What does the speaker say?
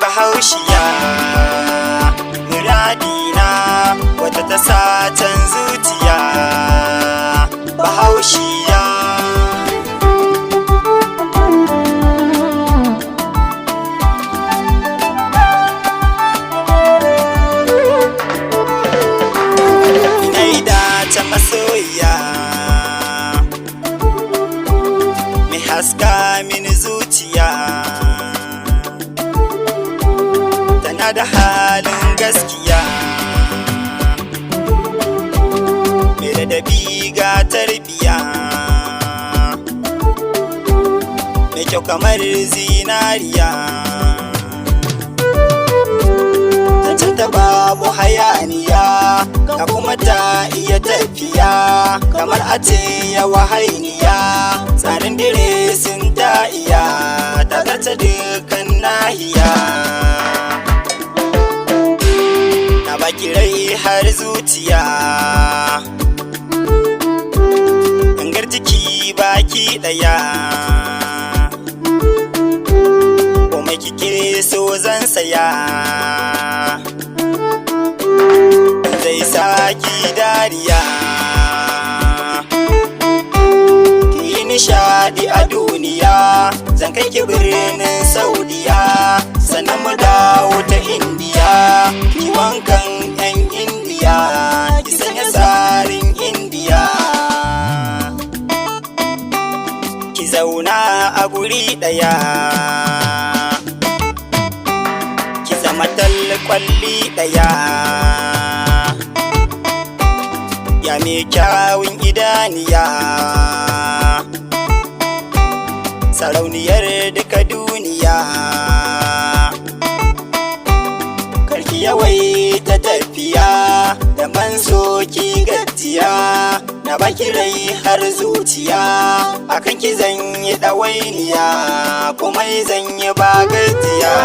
bahaushiya, muradina wata ta satan zuciya. Bahaushiya inaida ta masoyiya mai haska min zuciya, tana da halin gaskiya, mai ladabi ga tarbiya, mai kyau kamar zinariya. Ta babu hayaniya, ka kuma ta iya tafiya kamar a ce ya wahainiya. Tsarin dire sun ta iya ta zarta dukkan nahiya. Na baki rai har zuciya, gangar jiki baki daya. Komai kike so zan saya, zai saki dariya, ki nishadi a duniya. Zan kai ki birnin Saudiya, sannan mu dawo ta Indiya. Ki wankan 'yan Indiya, ki sanya tsarin Indiya, ki zauna a guri daya, ki zama talkwalli daya. Ya mai kyawun idaniya, sarauniyar duka duniya. Karki yawaita tafiya da mansoki gajiya. Na baki rai har zuciya, akan ki zan yi ɗawainiya, komai zan yi ba gajiya.